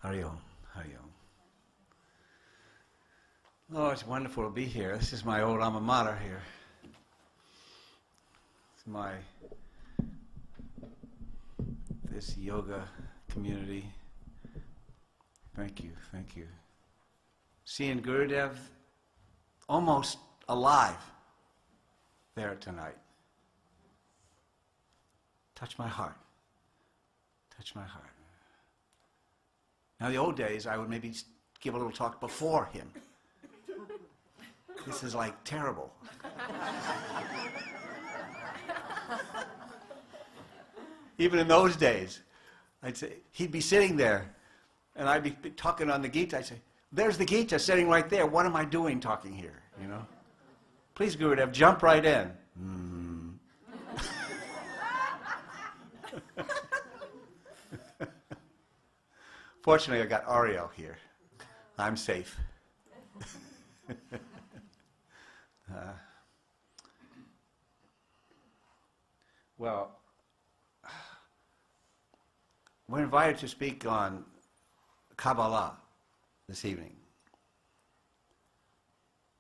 Hari Om, Hari Om. Oh, it's wonderful to be here. This is my old alma mater here. This yoga community. Thank you, thank you. Seeing Gurudev almost alive there tonight. Touch my heart. Touch my heart. Now, the old days, I would maybe give a little talk before him. This is like terrible. Even in those days, I'd say, he'd be sitting there, and I'd be talking on the Gita. I'd say, there's the Gita sitting right there. What am I doing talking here, you know? Please, Gurudev, jump right in. Fortunately, I got Ariel here. I'm safe. Well, we're invited to speak on Kabbalah this evening.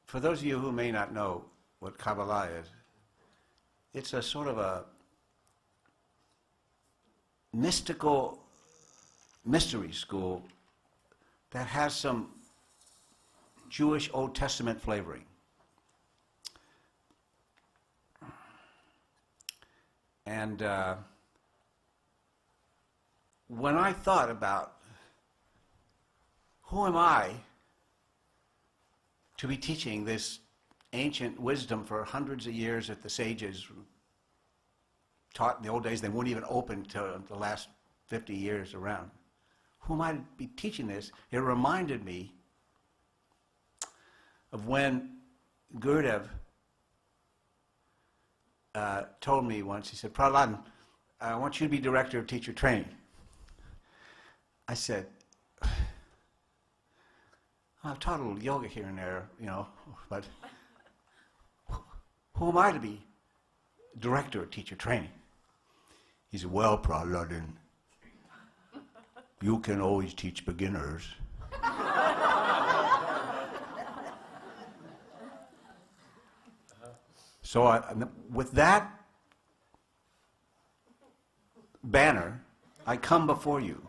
For those of you who may not know what Kabbalah is, it's a sort of a mystical mystery school that has some Jewish Old Testament flavoring. And when I thought about who am I to be teaching this ancient wisdom for hundreds of years that the sages taught in the old days, they weren't even open to the last 50 years around. Who am I to be teaching this? It reminded me of when Gurudev told me once, he said, Prahaladan, I want you to be director of teacher training. I said, I've taught a little yoga here and there, you know, but who am I to be director of teacher training? He said, well, Prahaladan, you can always teach beginners. So with that banner, I come before you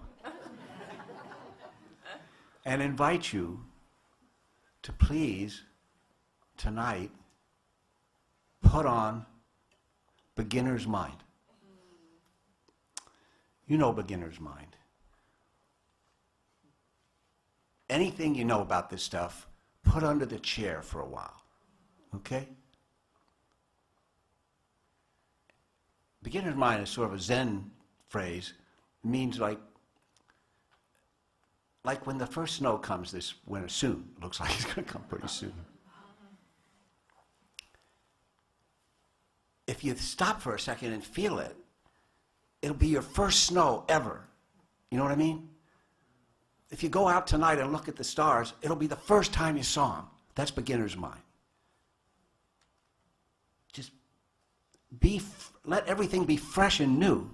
and invite you to please, tonight, put on beginner's mind. You know beginner's mind. Anything you know about this stuff, put under the chair for a while, okay? Beginner's mind is sort of a Zen phrase. It means like when the first snow comes this winter soon. It looks like it's going to come pretty soon. If you stop for a second and feel it, it'll be your first snow ever. You know what I mean? If you go out tonight and look at the stars, it'll be the first time you saw them. That's beginner's mind. Just let everything be fresh and new.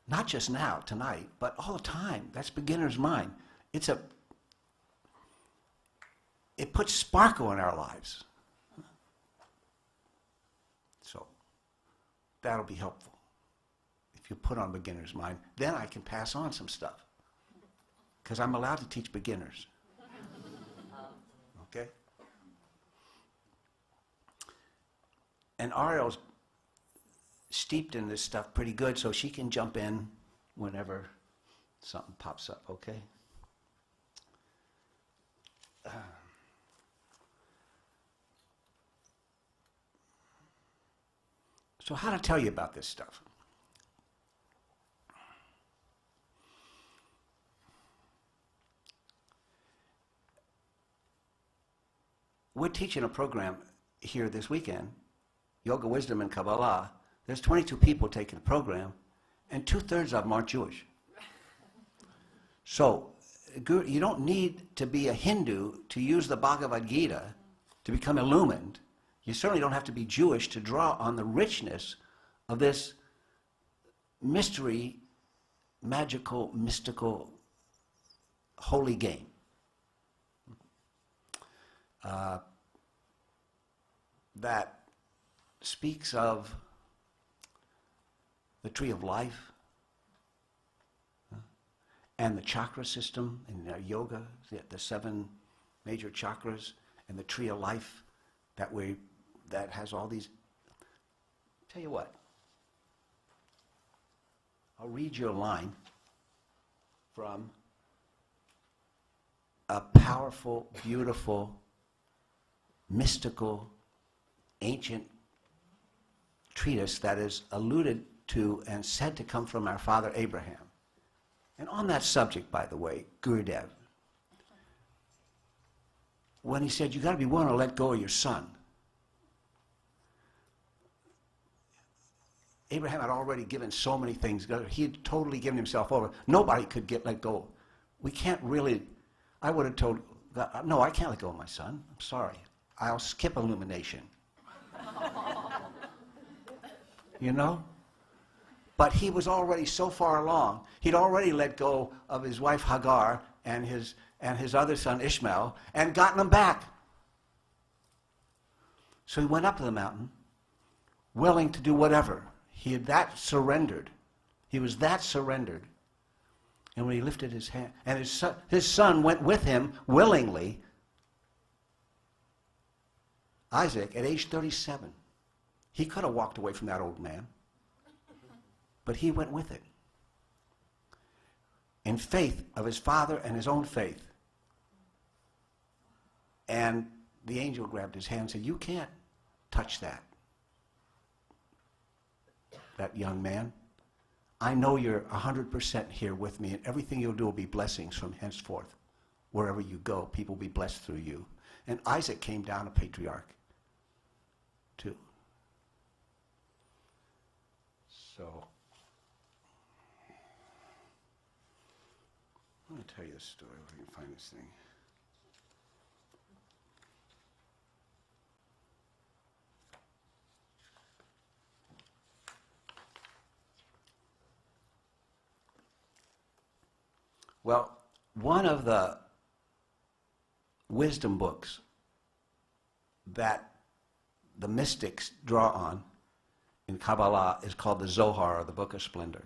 Not just now, tonight, but all the time. That's beginner's mind. It puts sparkle in our lives. So that'll be helpful. If you put on beginner's mind, then I can pass on some stuff. Because I'm allowed to teach beginners. Okay? And Ariel's steeped in this stuff pretty good, so she can jump in whenever something pops up, okay? So how to tell you about this stuff? We're teaching a program here this weekend, Yoga Wisdom and Kabbalah. There's 22 people taking the program, and 2/3 of them aren't Jewish. So you don't need to be a Hindu to use the Bhagavad Gita to become illumined. You certainly don't have to be Jewish to draw on the richness of this mystery magical, mystical, holy game. That speaks of the tree of life and the chakra system in yoga, the 7 major chakras, and the tree of life that has all these. Tell you what, I'll read you a line from a powerful, beautiful, mystical, ancient treatise that is alluded to and said to come from our father Abraham. And on that subject, by the way, Gurudev, when he said, you got to be willing to let go of your son. Abraham had already given so many things. He had totally given himself over. Nobody could let go. We can't really, I would have told God, no, I can't let go of my son. I'm sorry. I'll skip illumination. You know? But he was already so far along. He'd already let go of his wife Hagar and his other son Ishmael and gotten them back. So he went up to the mountain, willing to do whatever. He had that surrendered. He was that surrendered. And when he lifted his hand, and his son went with him willingly, Isaac, at age 37. He could have walked away from that old man, but he went with it. In faith of his father and his own faith. And the angel grabbed his hand and said, you can't touch that young man. I know you're 100% here with me, and everything you'll do will be blessings from henceforth. Wherever you go, people will be blessed through you. And Isaac came down a patriarch, too. So, I'm going to tell you a story if I can find this thing. Well, one of the wisdom books that the mystics draw on in Kabbalah is called the Zohar, or the Book of Splendor.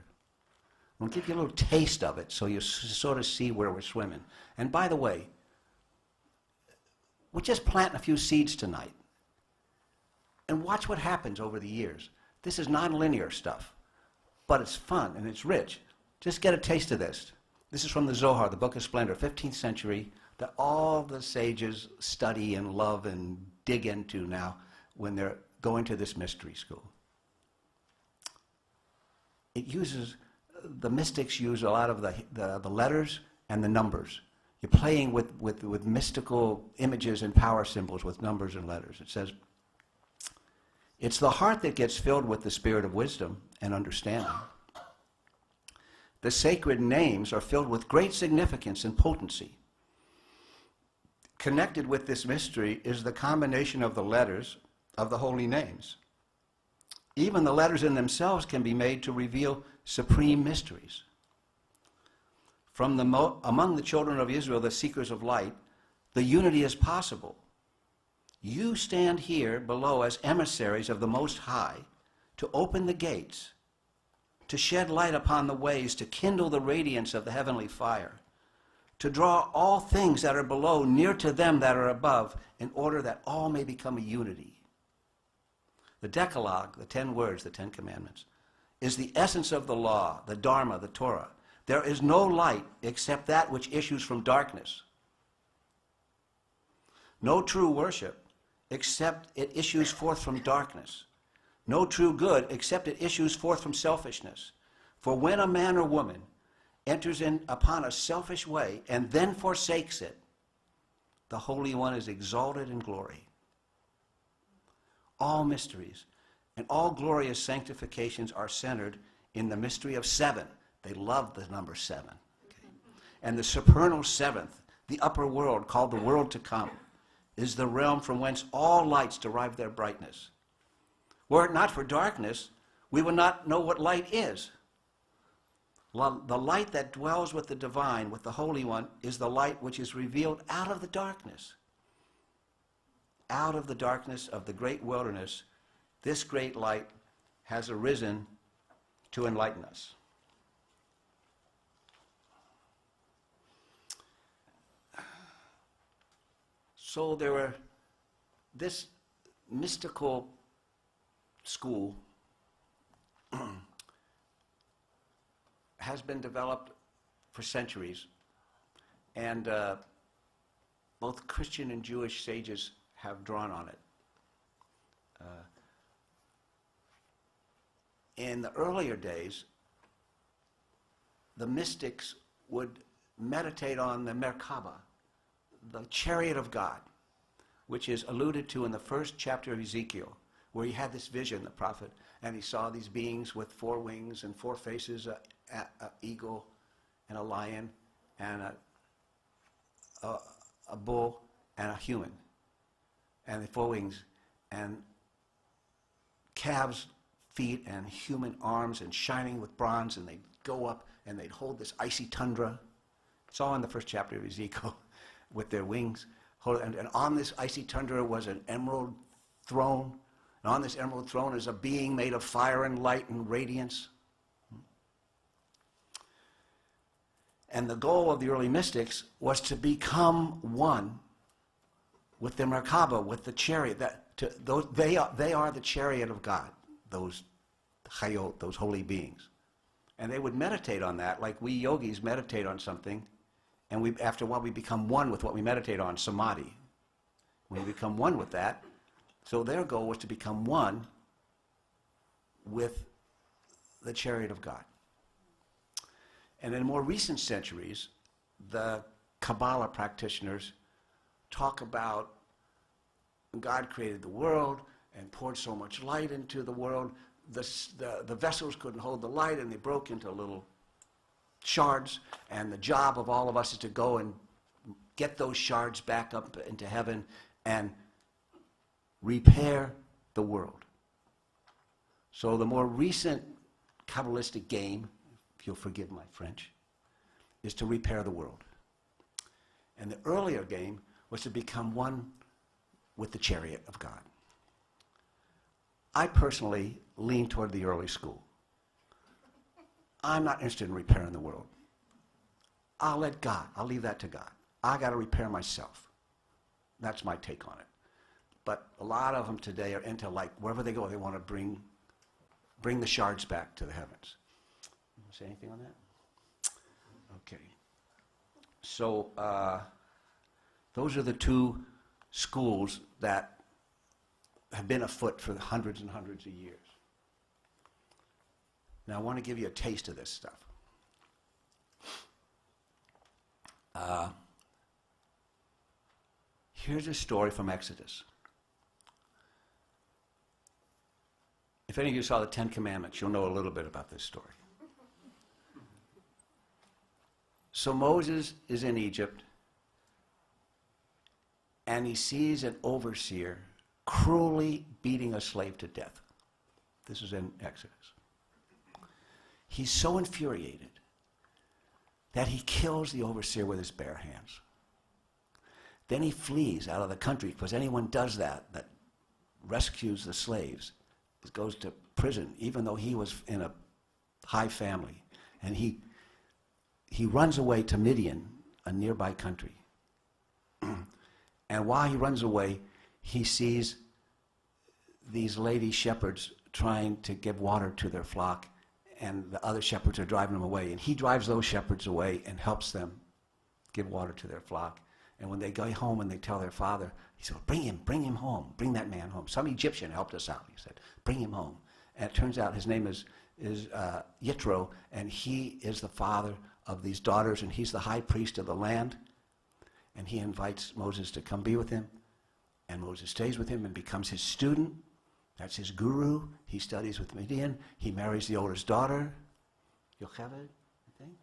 I'm going to give you a little taste of it so you sort of see where we're swimming. And by the way, we're just planting a few seeds tonight. And watch what happens over the years. This is nonlinear stuff, but it's fun and it's rich. Just get a taste of this. This is from the Zohar, the Book of Splendor, 15th century, that all the sages study and love and dig into now when they're going to this mystery school. It uses, the mystics use a lot of the letters and the numbers. You're playing with mystical images and power symbols with numbers and letters. It says, it's the heart that gets filled with the spirit of wisdom and understanding. The sacred names are filled with great significance and potency. Connected with this mystery is the combination of the letters of the holy names. Even the letters in themselves can be made to reveal supreme mysteries. Among the children of Israel, the seekers of light, the unity is possible. You stand here below as emissaries of the Most High to open the gates, to shed light upon the ways, to kindle the radiance of the heavenly fire, to draw all things that are below near to them that are above, in order that all may become a unity. The Decalogue, the 10 words, the 10 commandments, is the essence of the law, the Dharma, the Torah. There is no light except that which issues from darkness. No true worship except it issues forth from darkness. No true good except it issues forth from selfishness. For when a man or woman enters in upon a selfish way and then forsakes it, the Holy One is exalted in glory. All mysteries and all glorious sanctifications are centered in the mystery of 7. They love the number 7. Okay? And the supernal 7th, the upper world called the world to come, is the realm from whence all lights derive their brightness. Were it not for darkness, we would not know what light is. The light that dwells with the divine, with the Holy One, is the light which is revealed out of the darkness. Out of the darkness of the great wilderness, this great light has arisen to enlighten us. So this mystical school has been developed for centuries, and both Christian and Jewish sages have drawn on it. In the earlier days, the mystics would meditate on the Merkaba, the chariot of God, which is alluded to in the first chapter of Ezekiel, where he had this vision, the prophet, and he saw these beings with 4 wings and 4 faces, an eagle and a lion and a bull and a human, and the 4 wings, and calves' feet and human arms and shining with bronze, and they'd go up and they'd hold this icy tundra. It's all in the first chapter of Ezekiel with their wings. And on this icy tundra was an emerald throne. And on this emerald throne is a being made of fire and light and radiance. And the goal of the early mystics was to become one with the Merkaba, with the chariot. They are the chariot of God, those chayot, those holy beings. And they would meditate on that like we yogis meditate on something, and after a while we become one with what we meditate on, samadhi. We become one with that. So their goal was to become one with the chariot of God. And in more recent centuries, the Kabbalah practitioners talk about God created the world and poured so much light into the world. The vessels couldn't hold the light, and they broke into little shards, and the job of all of us is to go and get those shards back up into heaven and repair the world. So the more recent Kabbalistic game, if you'll forgive my French, is to repair the world. And the earlier game was to become one with the chariot of God. I personally lean toward the early school. I'm not interested in repairing the world. I'll let God, I'll leave that to God. I got to repair myself. That's my take on it. But a lot of them today are into, like, wherever they go, they want to bring the shards back to the heavens. You want to say anything on that? Okay. So those are the 2 schools that have been afoot for hundreds and hundreds of years. Now, I want to give you a taste of this stuff. Here's a story from Exodus. If any of you saw the 10 Commandments, you'll know a little bit about this story. So Moses is in Egypt, and he sees an overseer cruelly beating a slave to death. This is in Exodus. He's so infuriated that he kills the overseer with his bare hands. Then he flees out of the country, because anyone does that rescues the slaves, goes to prison, even though he was in a high family. And he runs away to Midian, a nearby country. And while he runs away, he sees these lady shepherds trying to give water to their flock, and the other shepherds are driving them away. And he drives those shepherds away and helps them give water to their flock. And when they go home and they tell their father, he said, bring him home, bring that man home. Some Egyptian helped us out, he said, bring him home. And it turns out his name is Yitro, and he is the father of these daughters, and he's the high priest of the land. And he invites Moses to come be with him, and Moses stays with him and becomes his student. That's his guru. He studies with Midian. He marries the oldest daughter, Yocheved, I think.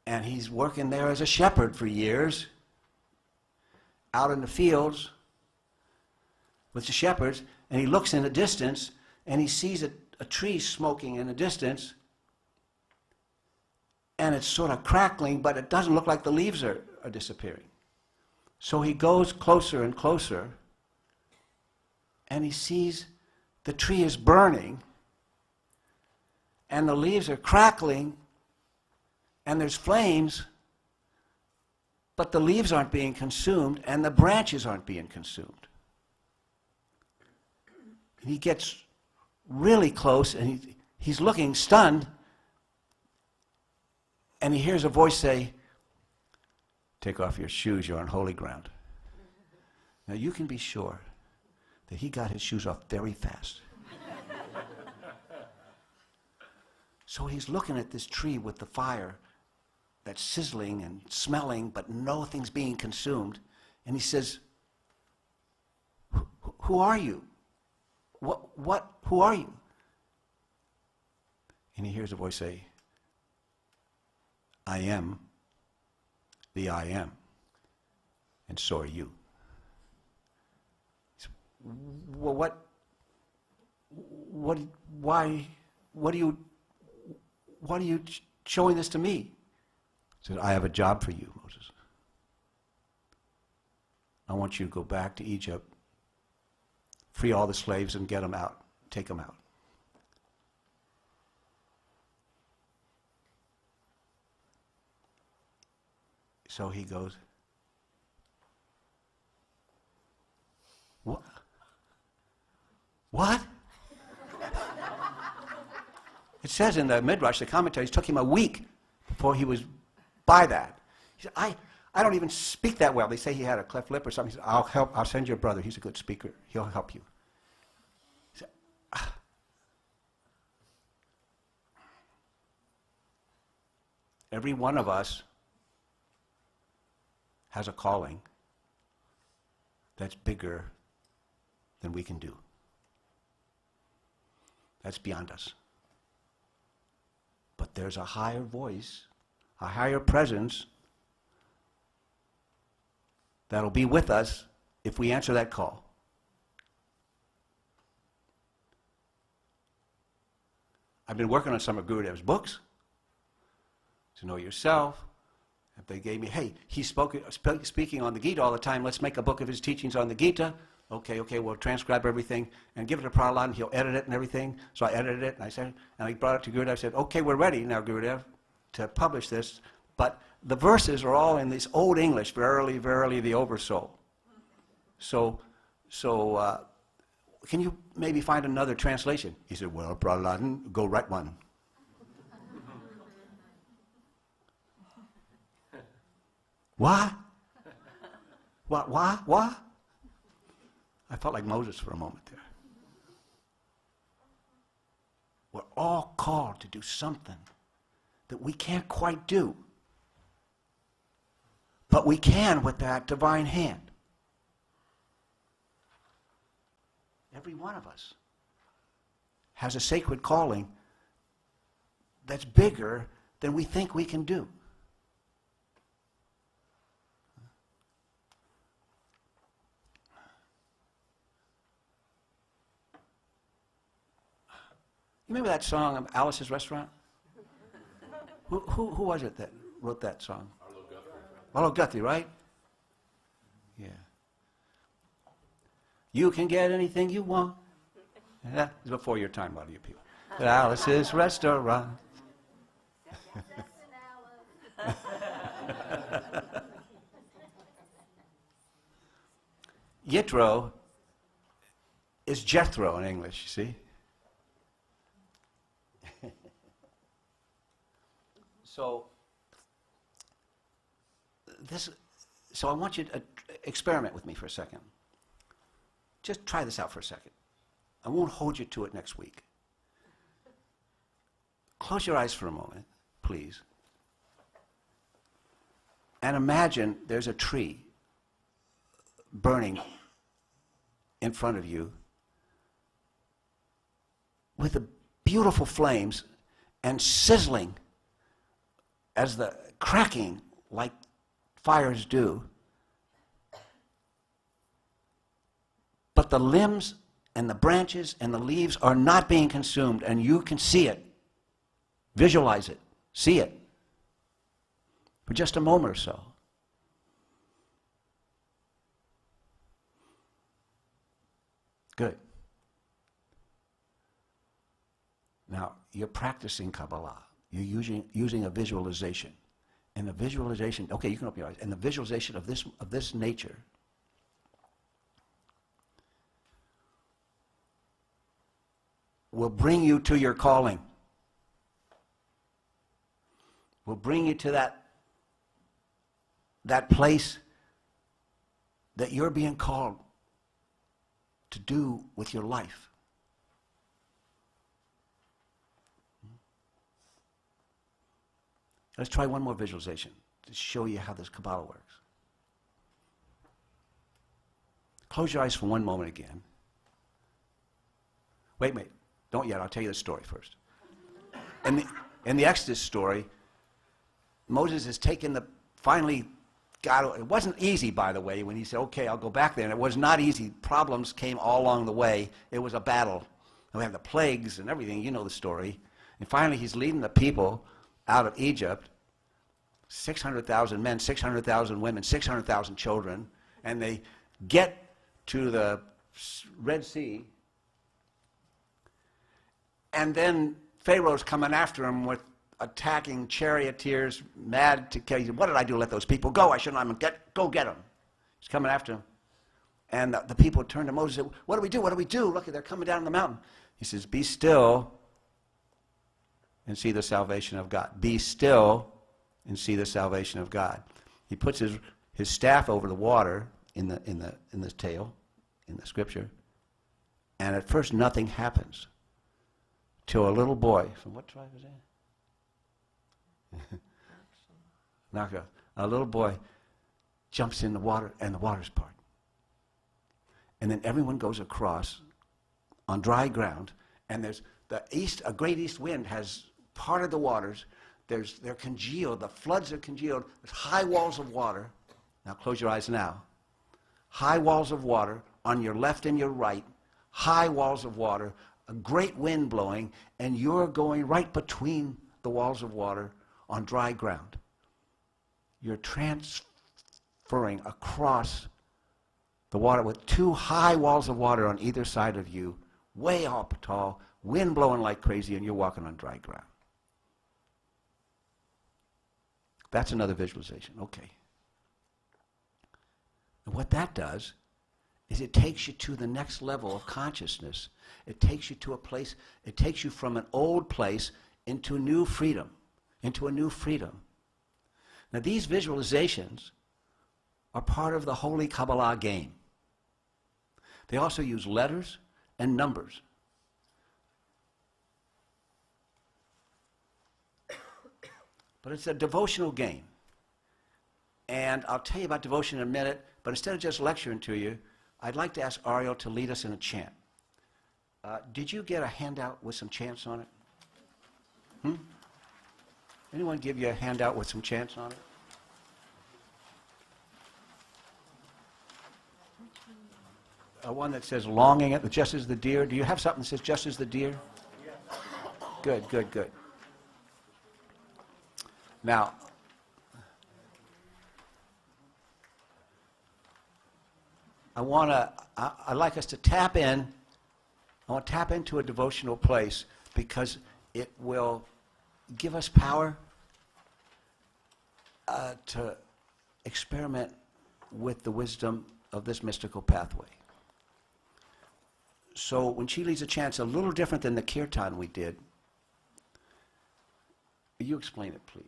And he's working there as a shepherd for years, out in the fields with the shepherds, and he looks in the distance, and he sees a tree smoking in the distance, and it's sort of crackling, but it doesn't look like the leaves are disappearing. So he goes closer and closer, and he sees the tree is burning, and the leaves are crackling, and there's flames, but the leaves aren't being consumed, and the branches aren't being consumed. And he gets really close, and he's looking stunned, and he hears a voice say, "Take off your shoes, you're on holy ground." Now you can be sure that he got his shoes off very fast. So he's looking at this tree with the fire that's sizzling and smelling, but nothing's being consumed. And he says, "Who are you? Who are you?" And he hears a voice say, "I am the I am, and so are you." He said, "Well, why are you showing this to me?" He said, "I have a job for you, Moses. I want you to go back to Egypt, free all the slaves and get them out, take them out." So he goes, "What? What?" It says in the Midrash, the commentaries, it took him a week before he was by that. He said, I don't even speak that well. They say he had a cleft lip or something. He said, I'll send your brother. He's a good speaker. He'll help you. He said, Every one of us has a calling that's bigger than we can do. That's beyond us. But there's a higher voice, a higher presence that'll be with us if we answer that call. I've been working on some of Gurudev's books, To Know Yourself. If they gave me, hey, he's speaking on the Gita all the time, let's make a book of his teachings on the Gita. Okay, we'll transcribe everything and give it to Prahaladan, he'll edit it and everything. So I edited it, and I brought it to Gurudev. I said, okay, we're ready now, Gurudev, to publish this. But the verses are all in this old English, verily, verily, the oversoul. So can you maybe find another translation? He said, well, Prahaladan, go write one. What? What? I felt like Moses for a moment there. We're all called to do something that we can't quite do. But we can with that divine hand. Every one of us has a sacred calling that's bigger than we think we can do. You remember that song, Alice's Restaurant? Who was it that wrote that song? Arlo Guthrie, right? Yeah. You can get anything you want. That was before your time, a lot of you people. At Alice's Restaurant. Yitro is Jethro in English, you see? So I want you to experiment with me for a second. Just try this out for a second. I won't hold you to it next week. Close your eyes for a moment, please. And imagine there's a tree burning in front of you with the beautiful flames and sizzling as the cracking like fires do. But the limbs and the branches and the leaves are not being consumed, and you can see it. Visualize it. See it. for just a moment or so. Good. Now, you're practicing Kabbalah. You're using a visualization. And the visualization, okay, you can open your eyes. And the visualization of this nature will bring you to your calling. Will bring you to that place that you're being called to do with your life. Let's try one more visualization to show you how this Kabbalah works. Close your eyes for one moment again. Wait, don't yet. I'll tell you the story first. In the Exodus story, Moses has finally got, it wasn't easy, by the way, when he said, okay, I'll go back there. And it was not easy. Problems came all along the way. It was a battle. And we have the plagues and everything. You know the story. And finally, he's leading the people out of Egypt, 600,000 men, 600,000 women, 600,000 children, and they get to the Red Sea, and then Pharaoh's coming after him with attacking charioteers, mad to kill. What did I do to let those people go? I shouldn't have. Go get them. He's coming after him. And the people turn to Moses and say, what do we do? What do we do? Look, they're coming down the mountain. He says, be still and see the salvation of God. Be still and see the salvation of God. He puts his staff over the water in the tail, in the scripture, and at first nothing happens till a little boy, from what tribe is that? Naka. A little boy jumps in the water and the water's part. And then everyone goes across on dry ground, and there's a great east wind has parted the waters. They're congealed. The floods are congealed. There's high walls of water. Now close your eyes now. High walls of water on your left and your right. High walls of water. A great wind blowing, and you're going right between the walls of water on dry ground. You're transferring across the water with two high walls of water on either side of you, way up tall, wind blowing like crazy, and you're walking on dry ground. That's another visualization. Okay. And what that does is it takes you to the next level of consciousness. It takes you to a place, it takes you from an old place into new freedom, into a new freedom. Now these visualizations are part of the Holy Kabbalah game. They also use letters and numbers. But it's a devotional game. And I'll tell you about devotion in a minute, but instead of just lecturing to you, I'd like to ask Ariel to lead us in a chant. Did you get a handout with some chants on it? Anyone give you a handout with some chants on it? One that says longing at just as the deer. Do you have something that says just as the deer? Yes. Good, good, good. Now, I'd like us to tap in. I want to tap into a devotional place because it will give us power to experiment with the wisdom of this mystical pathway. So when she leads a chant, it's a little different than the kirtan we did. You explain it, please.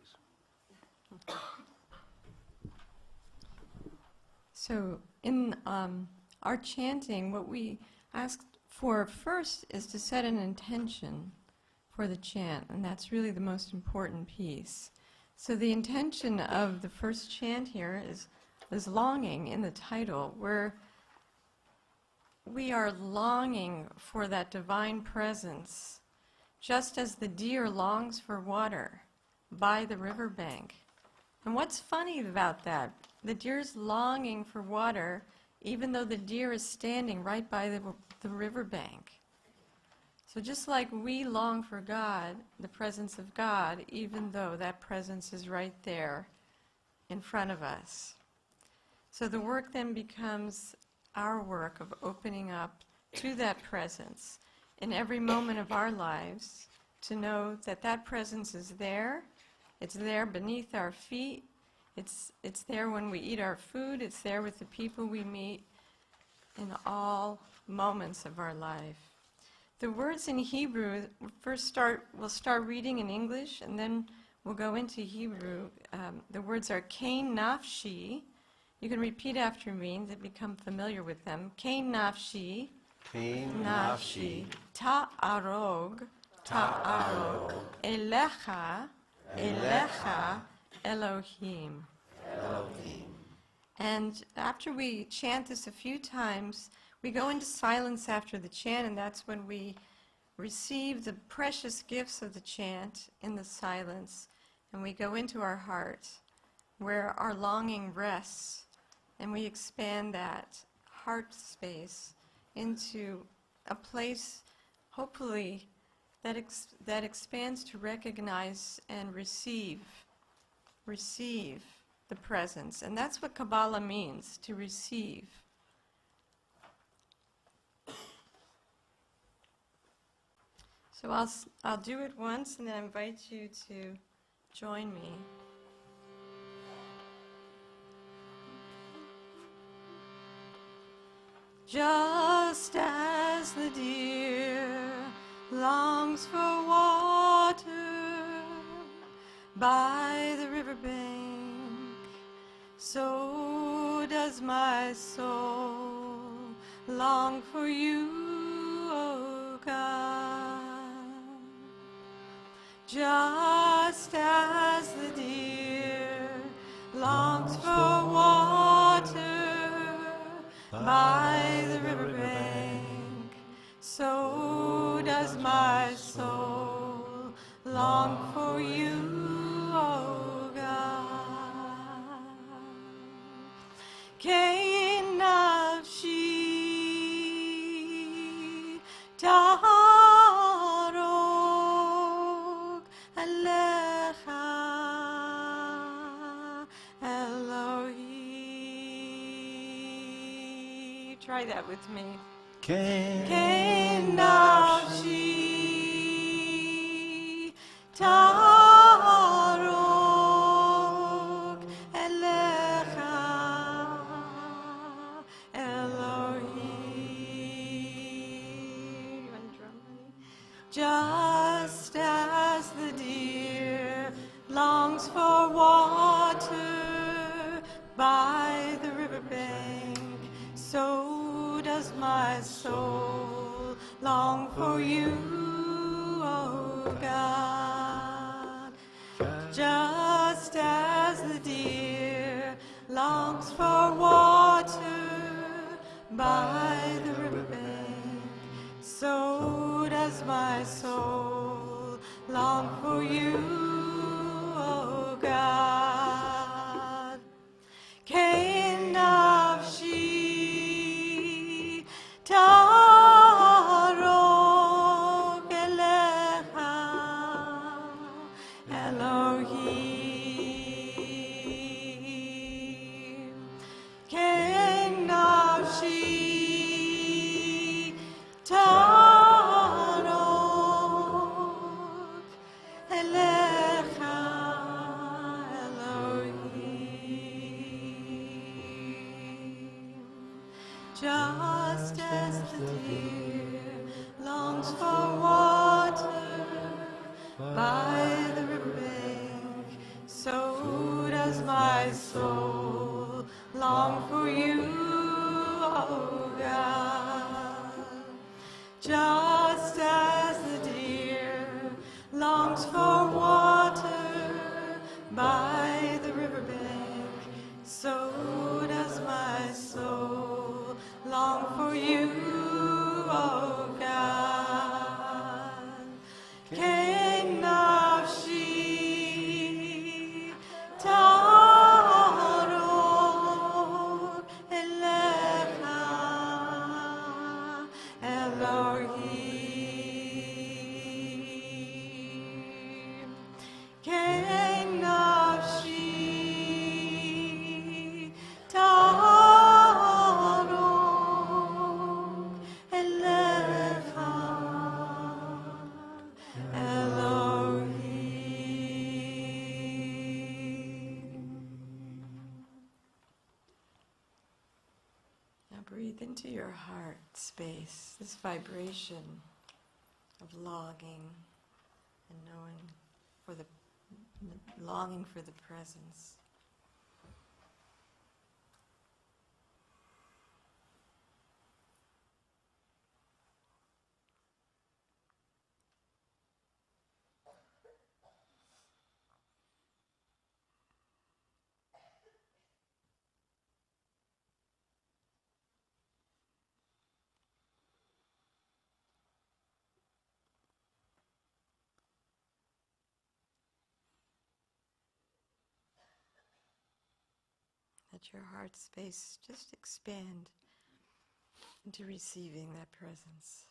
So in our chanting, what we ask for first is to set an intention for the chant, and that's really the most important piece. So the intention of the first chant here is longing in the title, where we are longing for that divine presence, just as the deer longs for water by the riverbank. And what's funny about that? The deer's longing for water, even though the deer is standing right by the riverbank. So just like we long for God, the presence of God, even though that presence is right there in front of us. So the work then becomes our work of opening up to that presence in every moment of our lives, to know that that presence is there. It's there beneath our feet. It's there when we eat our food. It's there with the people we meet in all moments of our life. The words in Hebrew, we'll start reading in English, and then we'll go into Hebrew. The words are Kain Nafshi. You can repeat after me to become familiar with them. Kain Nafshi. Kain Nafshi. Ta'arog. Ta'arog. Elecha. Elecha. Elohim. Elohim. And after we chant this a few times, we go into silence after the chant, and that's when we receive the precious gifts of the chant in the silence, and we go into our heart, where our longing rests, and we expand that heart space into a place, hopefully, that expands to recognize and receive the presence. And that's what Kabbalah means, to receive. So I'll do it once, and then I invite you to join me. Just as the deer longs for water by the riverbank, so does my soul long for you, O God. Just as the deer longs for water by the riverbank, so does my soul long for you, O God. Kain nafshi ta'arog alecha Elohim. Try that with me. Kain nafshi ta'arog elecha Elohim. You want to drum, honey? Just as the deer longs for water by the riverbank, so does my soul long for you, O God. Just as the deer longs for water by the riverbank, so does my soul long for you, O God. Kain nafshi ta'arog elecha Elohim. Kain nafshi ta'arog elecha Elohim. Just as the deer longs for water by the riverbank, so does my soul long for you, O God. Just as the deer longs for water by the riverbank, so does my soul long for you, O God. Kain nafshi ta'arog into your heart space, this vibration of longing and knowing for the longing for the presence. Let your heart space just expand into receiving that presence.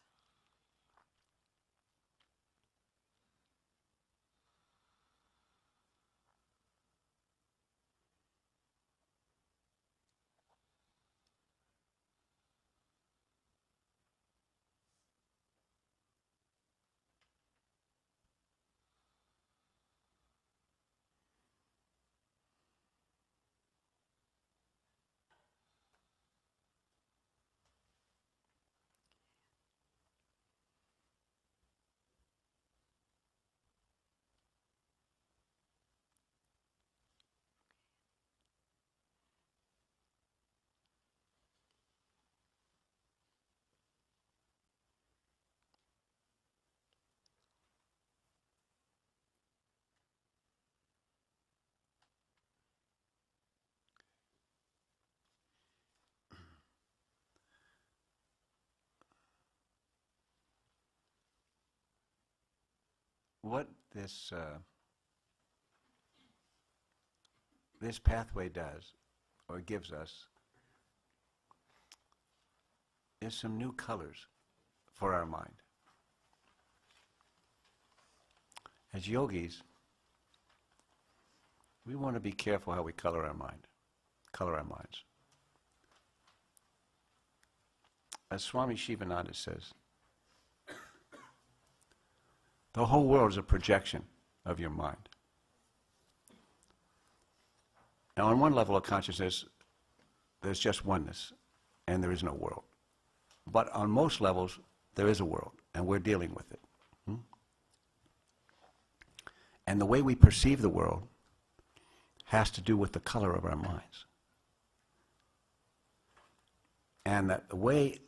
What this pathway does, or gives us, is some new colors for our mind. As yogis, we want to be careful how we color our minds. As Swami Shivananda says, the whole world is a projection of your mind. Now, on one level of consciousness, there's just oneness, and there is no world. But on most levels, there is a world, and we're dealing with it. And the way we perceive the world has to do with the color of our minds. And that the way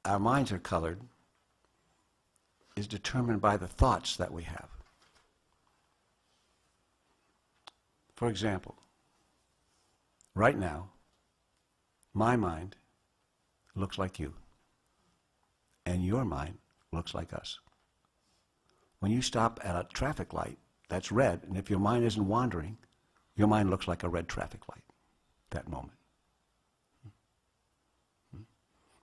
our minds are colored is determined by the thoughts that we have. For example, right now, my mind looks like you, and your mind looks like us. When you stop at a traffic light that's red, and if your mind isn't wandering, your mind looks like a red traffic light that moment.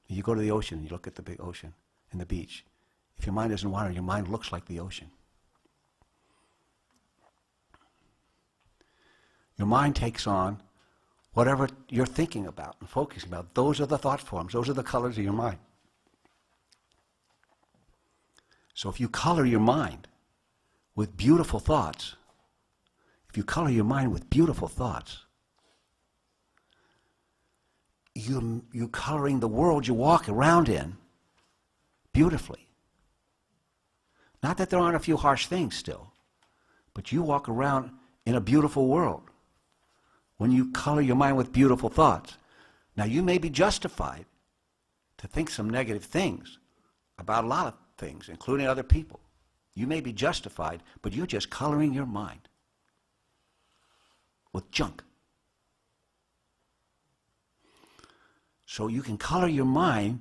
You go to the ocean, and you look at the big ocean and the beach. If your mind isn't wandering, your mind looks like the ocean. Your mind takes on whatever you're thinking about and focusing about. Those are the thought forms. Those are the colors of your mind. So if you color your mind with beautiful thoughts, you're coloring the world you walk around in beautifully. Not that there aren't a few harsh things still, but you walk around in a beautiful world when you color your mind with beautiful thoughts. Now, you may be justified to think some negative things about a lot of things, including other people. You may be justified, but you're just coloring your mind with junk. So you can color your mind.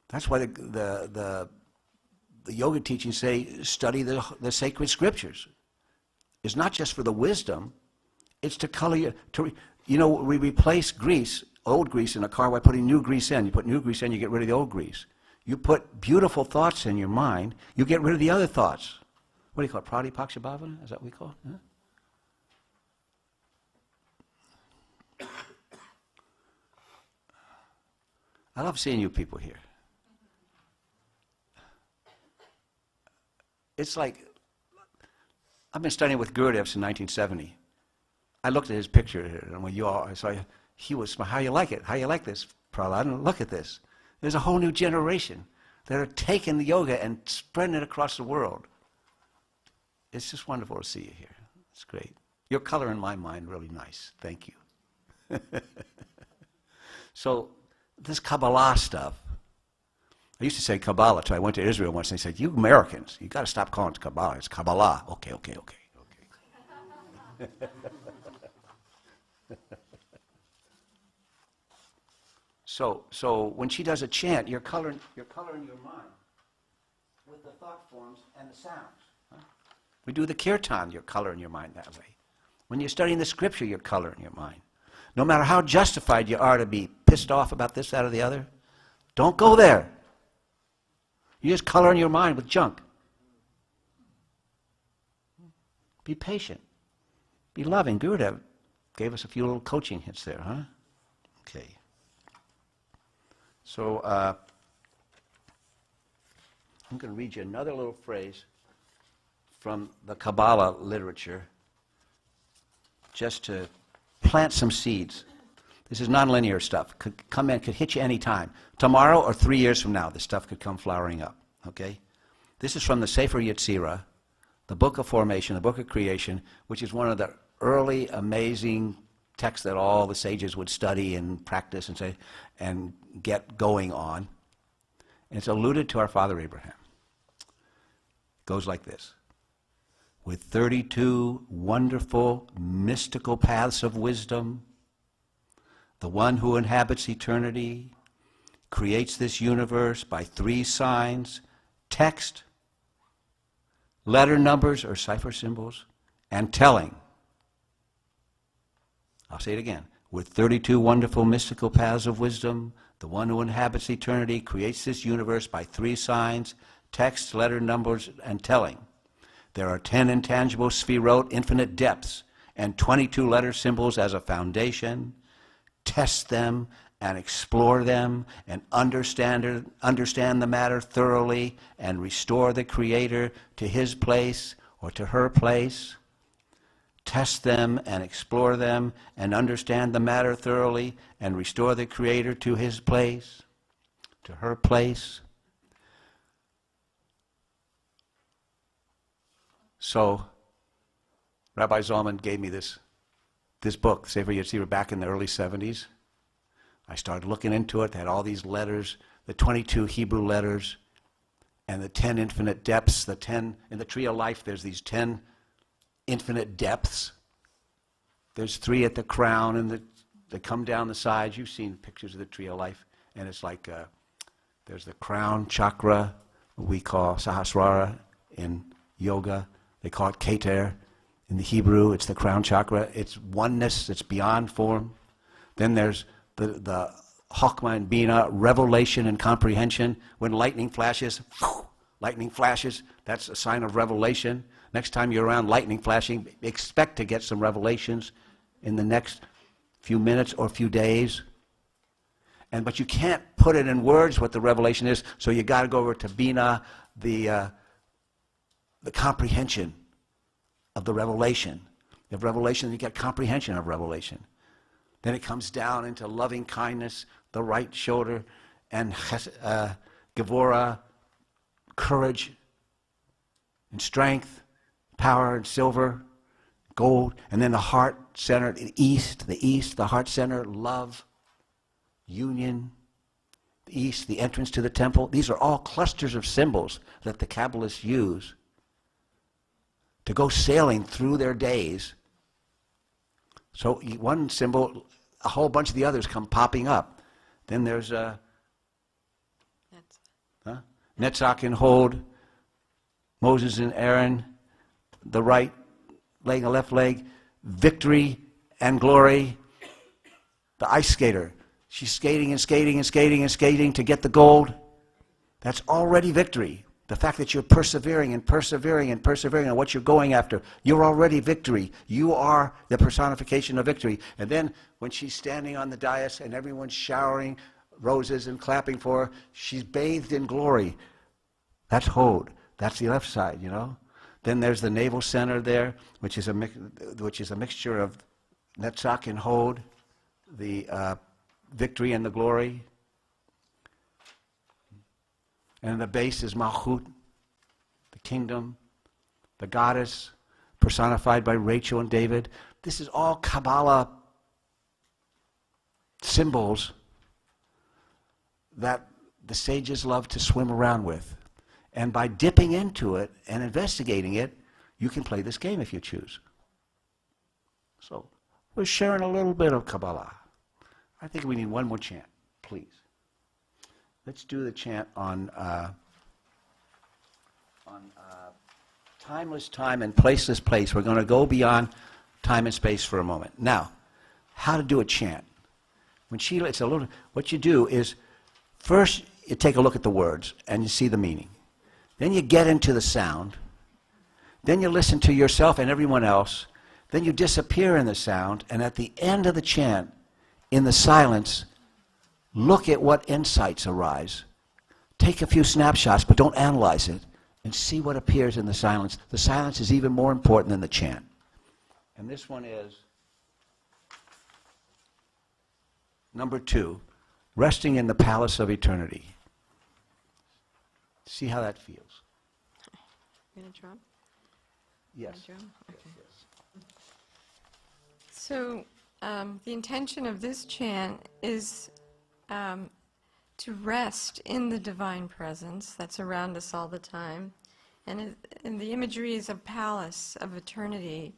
That's why the yoga teachings say study the sacred scriptures. It's not just for the wisdom. It's to color you. We replace grease, old grease in a car by putting new grease in. You put new grease in, you get rid of the old grease. You put beautiful thoughts in your mind, you get rid of the other thoughts. What do you call it? Pradipakshibhavana? Is that what we call it? Huh? I love seeing you people here. It's like, I've been studying with Gurudev since 1970. I looked at his picture here, and when you all, so he was, how you like it? How you like this Prahaladan, look at this. There's a whole new generation that are taking the yoga and spreading it across the world. It's just wonderful to see you here. It's great. Your color in my mind really nice. Thank you. So this Kabbalah stuff, I used to say Kabbalah till I went to Israel once and they said, you Americans, you got to stop calling it Kabbalah. It's Kabbalah. Okay. So when she does a chant, you're coloring your mind with the thought forms and the sounds. Huh? We do the kirtan, you're coloring your mind that way. When you're studying the scripture, you're coloring your mind. No matter how justified you are to be pissed off about this, that, or the other, don't go there. You're just coloring your mind with junk. Be patient. Be loving. Gurudev gave us a few little coaching hits there, huh? Okay. So I'm going to read you another little phrase from the Kabbalah literature just to plant some seeds. This is nonlinear stuff. Could come in, could hit you any time. Tomorrow or 3 years from now, this stuff could come flowering up, okay? This is from the Sefer Yetzirah, the book of formation, the book of creation, which is one of the early amazing texts that all the sages would study and practice and say and get going on. And it's alluded to our father Abraham. It goes like this. With 32 wonderful mystical paths of wisdom, the one who inhabits eternity creates this universe by 3 signs: text, letter numbers or cipher symbols, and telling. I'll say it again. With 32 wonderful mystical paths of wisdom, the one who inhabits eternity creates this universe by 3 signs: text, letter numbers, and telling. There are 10 intangible sphirot, infinite depths, and 22 letter symbols as a foundation. Test them and explore them and understand the matter thoroughly and restore the Creator to his place or to her place. Test them and explore them and understand the matter thoroughly and restore the Creator to his place, to her place. So, Rabbi Zalman gave me this book, Sefer Yetzirah, back in the early 70s. I started looking into it. It had all these letters, the 22 Hebrew letters, and the 10 infinite depths. The 10 in the tree of life, there's these 10 infinite depths. There's 3 at the crown, and they come down the sides. You've seen pictures of the tree of life, and it's like there's the crown chakra, we call Sahasrara in yoga. They call it Keter. In the Hebrew, it's the crown chakra. It's oneness. It's beyond form. Then there's the Chokmah and Bina, revelation and comprehension. When lightning flashes, that's a sign of revelation. Next time you're around lightning flashing, expect to get some revelations in the next few minutes or few days. But you can't put it in words what the revelation is, so you got to go over to Bina, the comprehension of the revelation. You have revelation, you get comprehension of revelation. Then it comes down into loving kindness, the right shoulder, and Gevurah, courage, and strength, power and silver, gold, and then the heart center, the east, the heart center, love, union, the east, the entrance to the temple. These are all clusters of symbols that the Kabbalists use to go sailing through their days. So one symbol, a whole bunch of the others come popping up. Then there's Netzach and Hod, Moses and Aaron, the right leg and left leg, victory and glory. The ice skater, she's skating and skating and skating and skating to get the gold. That's already victory. The fact that you're persevering and persevering and persevering on what you're going after, you're already victory. You are the personification of victory. And then when she's standing on the dais and everyone's showering roses and clapping for her, she's bathed in glory. That's Hod. That's the left side, you know. Then there's the navel center there, which is a mixture of Netzach and Hod, the victory and the glory. And the base is Malchut, the kingdom, the goddess, personified by Rachel and David. This is all Kabbalah symbols that the sages love to swim around with. And by dipping into it and investigating it, you can play this game if you choose. So we're sharing a little bit of Kabbalah. I think we need one more chant, please. Let's do the chant on timeless time and placeless place. We're going to go beyond time and space for a moment. Now, how to do a chant. When Sheila, it's a little, what you do is, first you take a look at the words and you see the meaning. Then you get into the sound. Then you listen to yourself and everyone else. Then you disappear in the sound, and at the end of the chant, in the silence, look at what insights arise. Take a few snapshots, but don't analyze it, and see what appears in the silence. The silence is even more important than the chant. And this one is number 2, resting in the palace of eternity. See how that feels. You gonna drum? Yes. Drum? Okay. So the intention of this chant is to rest in the divine presence that's around us all the time. And the imagery is a palace of eternity.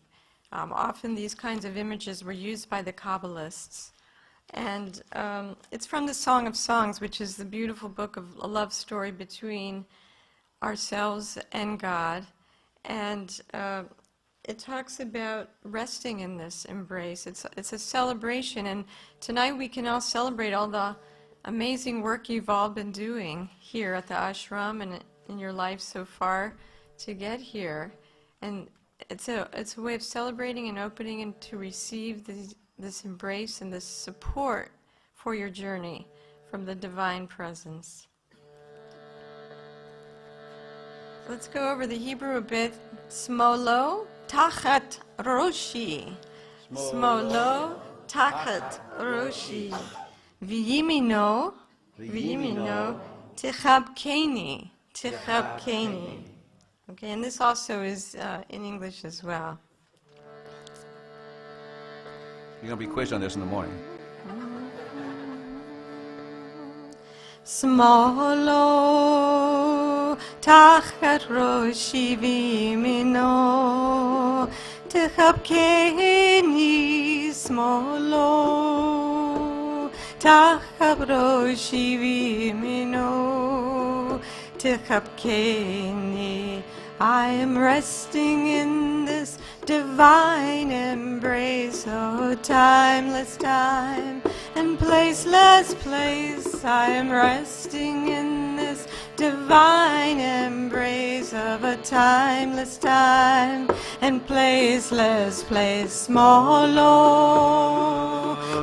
Often these kinds of images were used by the Kabbalists. And it's from the Song of Songs, which is the beautiful book of a love story between ourselves and God. And it talks about resting in this embrace. It's a celebration, and tonight we can all celebrate all the amazing work you've all been doing here at the ashram and in your life so far to get here. And it's a way of celebrating and opening and to receive this embrace and this support for your journey from the divine presence. Let's go over the Hebrew a bit. Smolo tachat roshi. Smolo tachat roshi. V'yimino tichabkeni. Okay, and this also is in English as well. You're going to be quizzed on this in the morning. Smolo tachat roshi v'yimino tichabkeni. Smolo tachat roshi v'yimino tichabkeni. I am resting in this divine embrace, oh timeless time and placeless place. I am resting in this divine embrace of a timeless time and placeless place. Smolo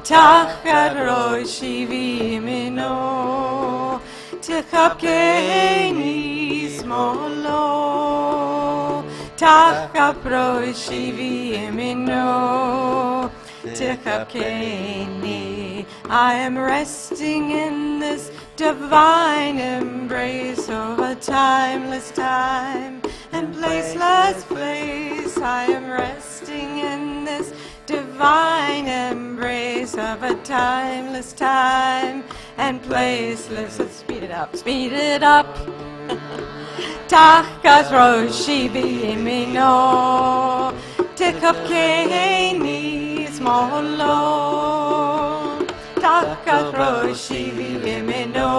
tachat roshi v'yimino tichabkeni. Smolo tachat roshi v'yimino tichabkeni. I am resting in this divine embrace of a timeless time and placeless place. I am resting in this divine embrace of a timeless time and placeless. Let's speed it up. Speed it up. Tachat roshi v'yimino tichabkeni. Smolo tachat roshi v'yimino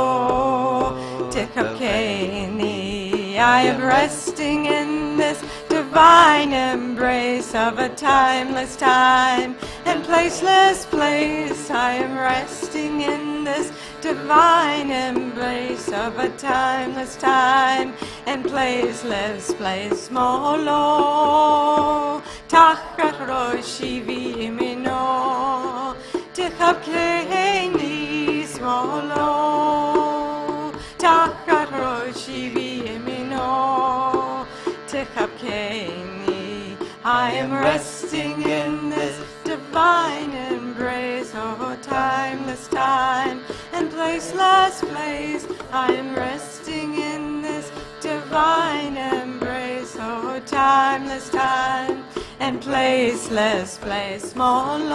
tichabkeni. I am resting in this divine embrace of a timeless time and placeless place. I am resting in this divine embrace of a timeless time and placeless place. Smolo tachat roshi v'yimino tichabkeni. Smolo tachat roshi v'yimino tichabkeni. I am resting in this divine embrace of a timeless timeless time, and placeless place. I am resting in this divine embrace. Oh, timeless time and placeless place. Molo,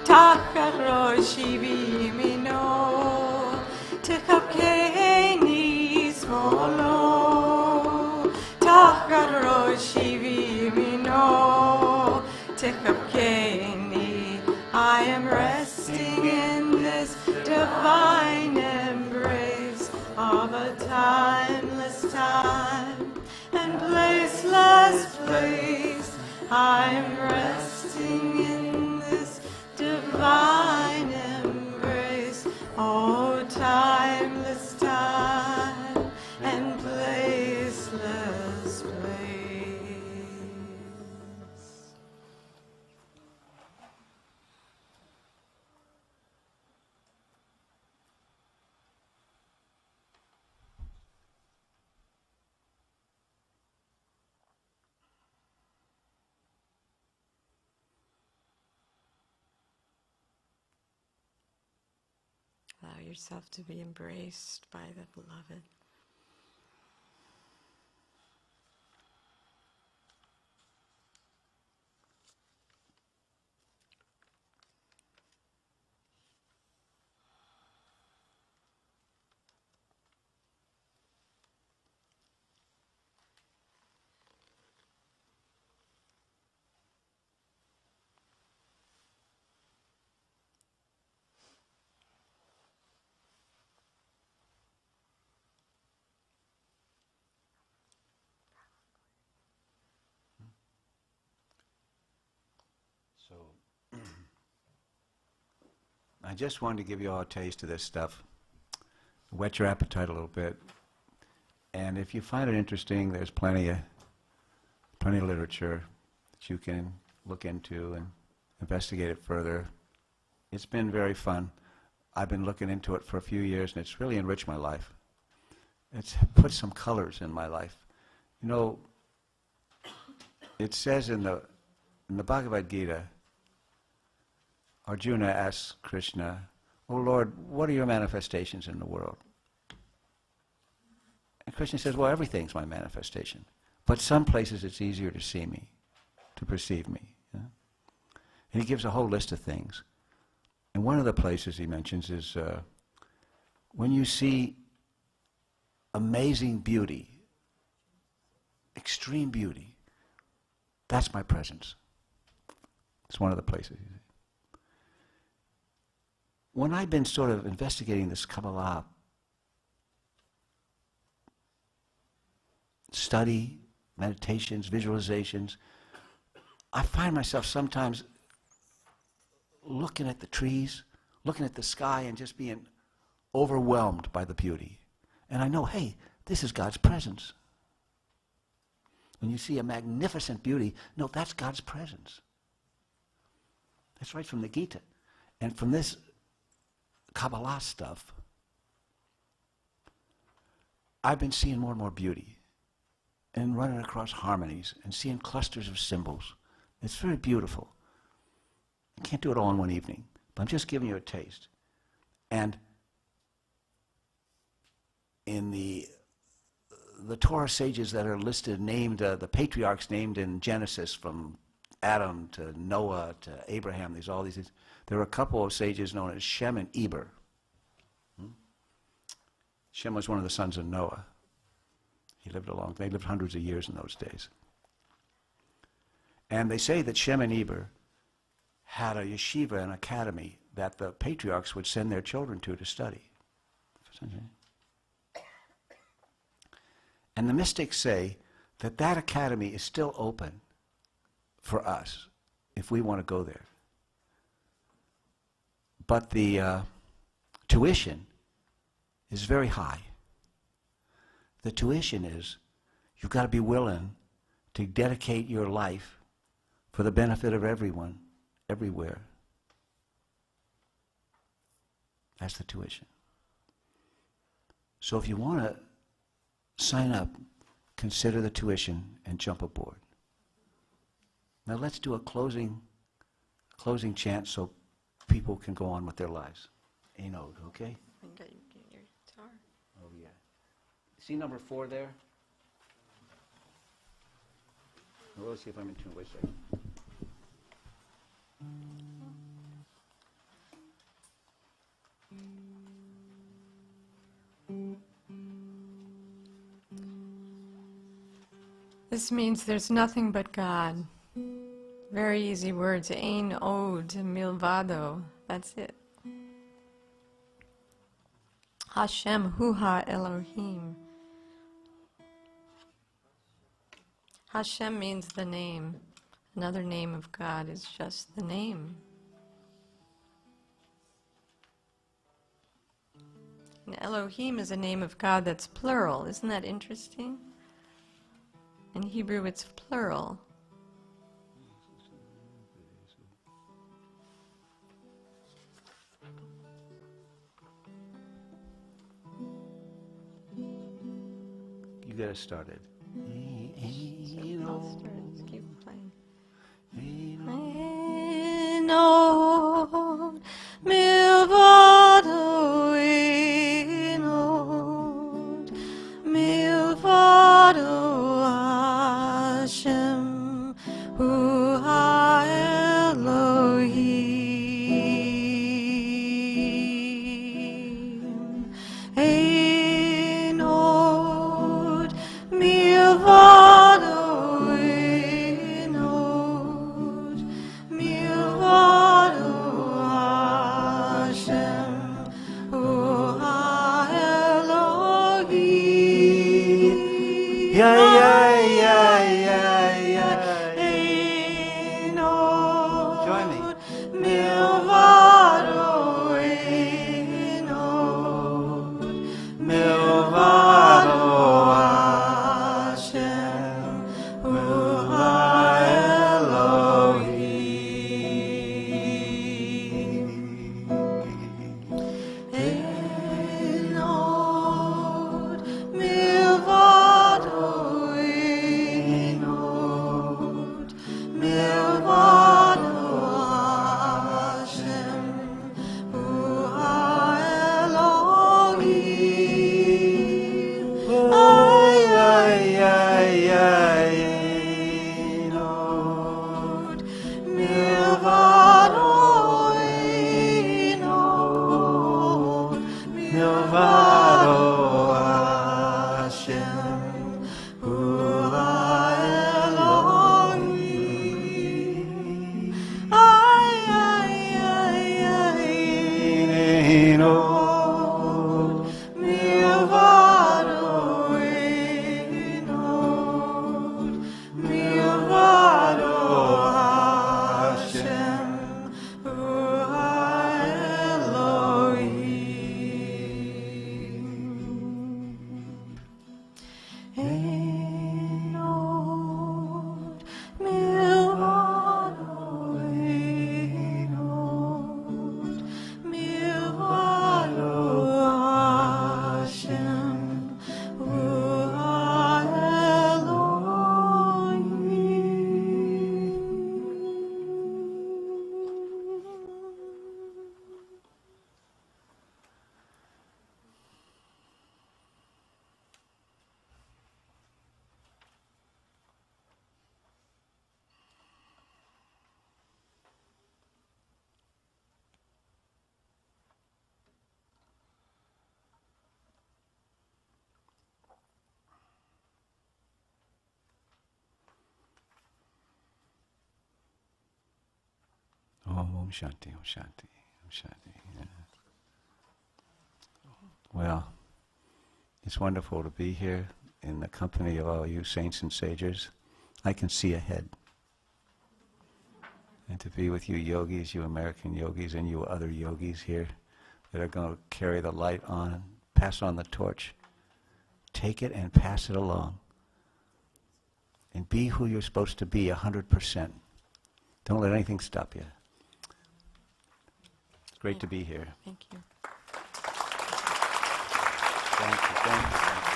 takaro shivi mino, tekapkeni smolo, takaro shivi mino, tekapkeni. I am resting in this divine embrace of a timeless time and placeless place. I am resting in this divine embrace. Oh, timeless time and placeless place. Allow yourself to be embraced by the beloved. So, I just wanted to give you all a taste of this stuff, whet your appetite a little bit, and if you find it interesting, there's plenty of literature that you can look into and investigate it further. It's been very fun. I've been looking into it for a few years, and it's really enriched my life. It's put some colors in my life. You know, it says in the Bhagavad Gita, Arjuna asks Krishna, "Oh Lord, what are your manifestations in the world?" And Krishna says, "Well, everything's my manifestation. But some places it's easier to see me, to perceive me." You know? And he gives a whole list of things. And one of the places he mentions is when you see amazing beauty, extreme beauty, that's my presence. It's one of the places. When I've been sort of investigating this Kabbalah study, meditations, visualizations, I find myself sometimes looking at the trees, looking at the sky, and just being overwhelmed by the beauty. And I know, hey, this is God's presence. When you see a magnificent beauty, no, that's God's presence. That's right from the Gita. And from this Kabbalah stuff, I've been seeing more and more beauty and running across harmonies and seeing clusters of symbols. It's very beautiful. I can't do it all in one evening, but I'm just giving you a taste. And in the Torah sages that are listed, named, the patriarchs named in Genesis, from Adam to Noah to Abraham, there's all these things. There are a couple of sages known as Shem and Eber. Shem was one of the sons of Noah. They lived hundreds of years in those days. And they say that Shem and Eber had a yeshiva, an academy, that the patriarchs would send their children to study. And the mystics say that that academy is still open for us if we want to go there. But the tuition is very high. The tuition is you've got to be willing to dedicate your life for the benefit of everyone, everywhere. That's the tuition. So if you want to sign up, consider the tuition and jump aboard. Now let's do a closing chant so people can go on with their lives. A node, okay? And get your guitar. Oh, yeah. See number 4 there? Well, let's see if I'm in tune. Wait a second. This means there's nothing but God. Very easy words. Ein od milvado. That's it. Hashem hu ha Elohim. Hashem means the name. Another name of God is just the name. And Elohim is a name of God that's plural. Isn't that interesting? In Hebrew it's plural. You got it started. I'll start. Just keep playing. Ein Ein od milvado, ein od milvado, Hashem hu ha-Elohim. Ein od milvado, ein od milvado, Hashem hu ha-Elohim. Yeah, yeah, yeah, yeah, yeah. Ein od Join me. milvado, ein od milvado, Hashem hu ha-Elohim. Ein od milvado, ein od milvado, Hashem hu ha-Elohim. Ay, ay, ay, ay, ein od milvado, ein od milvado, Hashem hu ha-Elohim. Ay, ay, ay, ay, Ein od milvado, ein od milvado, Hashem hu ha-Elohim. Ein od milvado, ein od milvado, Hashem hu ha-Elohim. Om Shanti, Om Shanti, Om Shanti. Yeah. Well, it's wonderful to be here in the company of all you saints and sages. I can see ahead. And to be with you yogis, you American yogis, and you other yogis here that are going to carry the light on, pass on the torch. Take it and pass it along. And be who you're supposed to be 100%. Don't let anything stop you. It's great to be here. Thank you. Thank you, thank you, thank you.